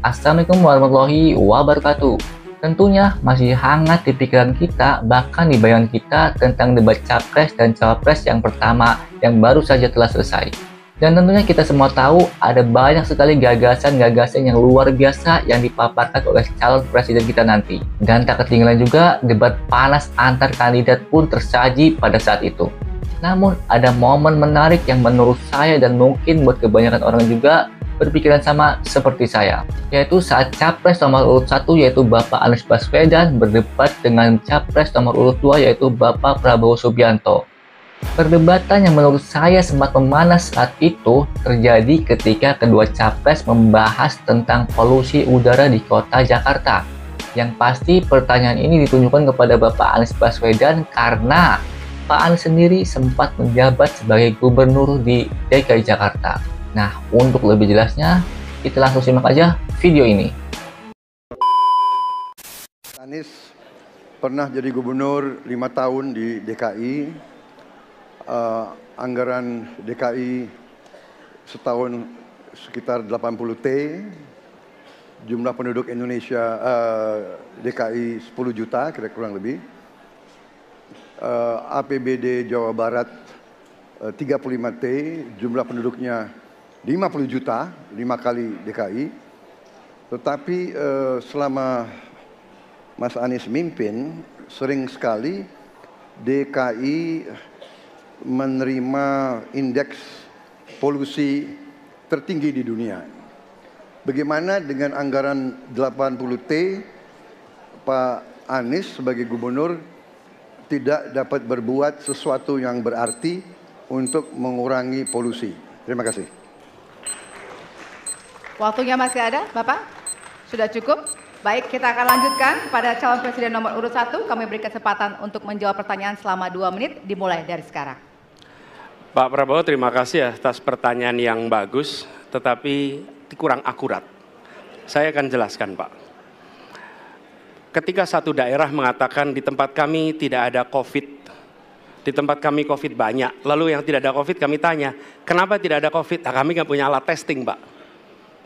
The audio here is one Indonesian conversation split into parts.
Assalamualaikum warahmatullahi wabarakatuh. Tentunya masih hangat di pikiran kita, bahkan di bayangan kita tentang debat capres dan cawapres yang pertama yang baru saja telah selesai. Dan tentunya kita semua tahu ada banyak sekali gagasan-gagasan yang luar biasa yang dipaparkan oleh calon presiden kita nanti. Dan tak ketinggalan juga debat panas antar kandidat pun tersaji pada saat itu. Namun ada momen menarik yang menurut saya dan mungkin buat kebanyakan orang juga berpikiran sama seperti saya, yaitu saat capres nomor urut 1 yaitu Bapak Anies Baswedan berdebat dengan capres nomor urut 2 yaitu Bapak Prabowo Subianto. Perdebatan yang menurut saya sempat memanas saat itu terjadi ketika kedua capres membahas tentang polusi udara di kota Jakarta. Yang pasti pertanyaan ini ditunjukkan kepada Bapak Anies Baswedan karena Pak Anies sendiri sempat menjabat sebagai gubernur di DKI Jakarta. Nah, untuk lebih jelasnya, kita langsung simak aja video ini. Anies pernah jadi gubernur 5 tahun di DKI. Anggaran DKI setahun sekitar 80 T. Jumlah penduduk Indonesia DKI 10 juta, kira-kira kurang lebih. APBD Jawa Barat 35 T, jumlah penduduknya 50 juta, 5 kali DKI. Tetapi selama Mas Anies mimpin, sering sekali DKI menerima indeks polusi tertinggi di dunia. Bagaimana dengan anggaran 80 T, Pak Anies sebagai gubernur tidak dapat berbuat sesuatu yang berarti untuk mengurangi polusi? Terima kasih. Waktunya masih ada, Bapak? Sudah cukup? Baik, kita akan lanjutkan pada calon presiden nomor urut 1. Kami beri kesempatan untuk menjawab pertanyaan selama 2 menit, dimulai dari sekarang. Pak Prabowo, terima kasih atas pertanyaan yang bagus, tetapi kurang akurat. Saya akan jelaskan, Pak. Ketika satu daerah mengatakan di tempat kami tidak ada COVID, di tempat kami COVID banyak, lalu yang tidak ada COVID kami tanya, kenapa tidak ada COVID? Nah, kami nggak punya alat testing, Pak.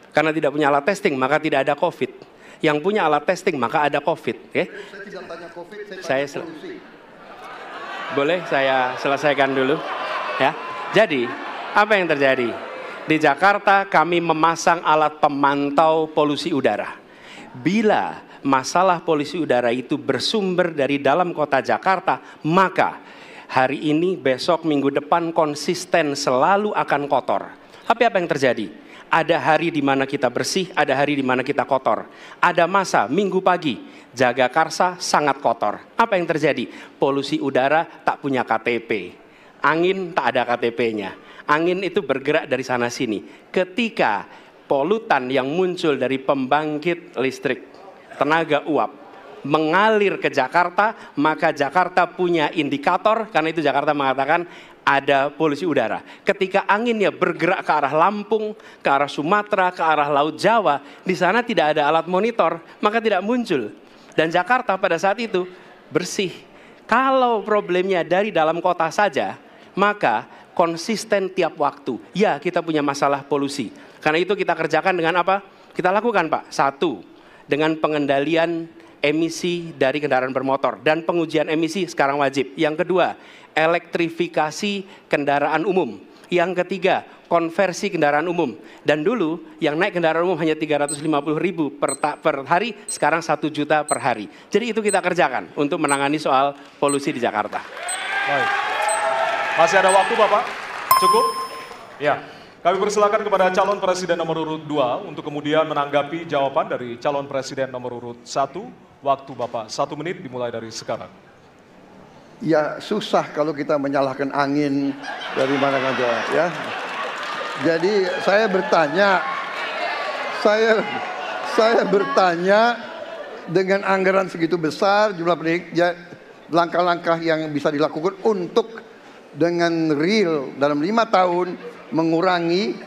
Karena tidak punya alat testing, maka tidak ada COVID. Yang punya alat testing, maka ada COVID. Okay? Saya tidak tanya COVID, saya tanya polusi. Boleh saya selesaikan dulu? Ya. Jadi, apa yang terjadi? Di Jakarta kami memasang alat pemantau polusi udara. Bila masalah polusi udara itu bersumber dari dalam kota Jakarta, maka hari ini, besok, minggu depan konsisten selalu akan kotor. Tapi apa yang terjadi? Ada hari di mana kita bersih, ada hari di mana kita kotor. Ada masa minggu pagi, Jagakarsa sangat kotor. Apa yang terjadi? Polusi udara tak punya KTP. Angin tak ada KTP-nya. Angin itu bergerak dari sana sini. Ketika polutan yang muncul dari pembangkit listrik, tenaga uap, mengalir ke Jakarta, maka Jakarta punya indikator, karena itu Jakarta mengatakan ada polusi udara. Ketika anginnya bergerak ke arah Lampung, ke arah Sumatera, ke arah Laut Jawa, di sana tidak ada alat monitor, maka tidak muncul. Dan Jakarta pada saat itu bersih. Kalau problemnya dari dalam kota saja, maka konsisten tiap waktu. Ya, kita punya masalah polusi. Karena itu kita kerjakan dengan apa? Kita lakukan, Pak. 1, dengan pengendalian emisi dari kendaraan bermotor dan pengujian emisi sekarang wajib. Yang kedua, elektrifikasi kendaraan umum. Yang ketiga, konversi kendaraan umum. Dan dulu yang naik kendaraan umum hanya 350.000 per hari, sekarang 1 juta per hari. Jadi itu kita kerjakan untuk menangani soal polusi di Jakarta. Baik. Masih ada waktu, Bapak? Cukup? Ya. Kami persilakan kepada calon presiden nomor urut 2 untuk kemudian menanggapi jawaban dari calon presiden nomor urut 1. Waktu Bapak 1 menit dimulai dari sekarang. Ya susah kalau kita menyalahkan angin dari mana saja, ya. Jadi saya bertanya dengan anggaran segitu besar, jumlah penduduk, ya, langkah-langkah yang bisa dilakukan untuk dengan real dalam 5 tahun mengurangi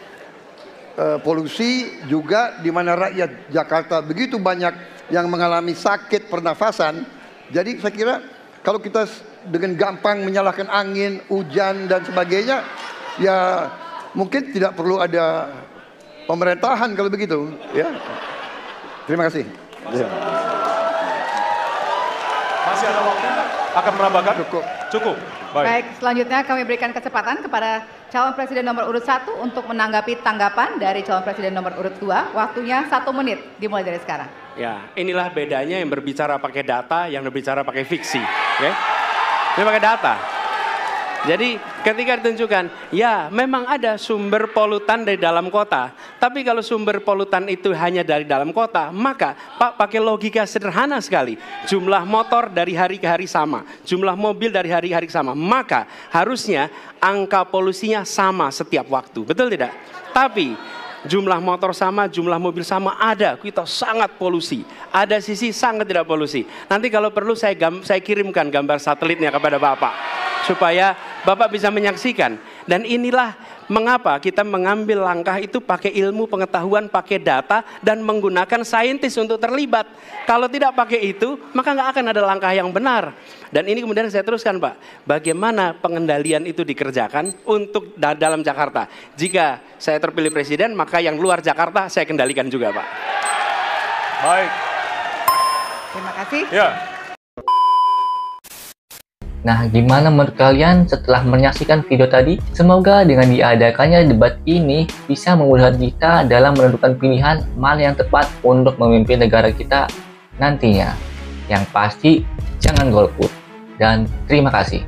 polusi, juga di mana rakyat Jakarta begitu banyak yang mengalami sakit pernafasan. Jadi saya kira kalau kita dengan gampang menyalahkan angin, hujan dan sebagainya, ya mungkin tidak perlu ada pemerintahan kalau begitu, ya. Terima kasih. Masih ada waktu? Akan menambahkan? Cukup. Cukup. Baik, selanjutnya kami berikan kesempatan kepada calon presiden nomor urut 1 untuk menanggapi tanggapan dari calon presiden nomor urut 2. Waktunya 1 menit, dimulai dari sekarang. Ya, inilah bedanya yang berbicara pakai data, yang berbicara pakai fiksi. Oke? Ini pakai data. Jadi ketika ditentukan, ya memang ada sumber polutan dari dalam kota. Tapi kalau sumber polutan itu hanya dari dalam kota, maka Pak pakai logika sederhana sekali. Jumlah motor dari hari ke hari sama, jumlah mobil dari hari ke hari sama. Maka harusnya angka polusinya sama setiap waktu. Betul tidak? Tapi jumlah motor sama, jumlah mobil sama, ada kita sangat polusi. Ada sisi sangat tidak polusi. Nanti kalau perlu saya kirimkan gambar satelitnya kepada Bapak. Supaya Bapak bisa menyaksikan. Dan inilah mengapa kita mengambil langkah itu pakai ilmu pengetahuan, pakai data, dan menggunakan saintis untuk terlibat. Kalau tidak pakai itu, maka nggak akan ada langkah yang benar. Dan ini kemudian saya teruskan Pak, bagaimana pengendalian itu dikerjakan untuk dalam Jakarta. Jika saya terpilih presiden, maka yang luar Jakarta saya kendalikan juga Pak. Baik. Terima kasih. Ya. Nah, gimana menurut kalian setelah menyaksikan video tadi? Semoga dengan diadakannya debat ini bisa memudahkan kita dalam menentukan pilihan mana yang tepat untuk memimpin negara kita nantinya. Yang pasti, jangan golput. Dan terima kasih.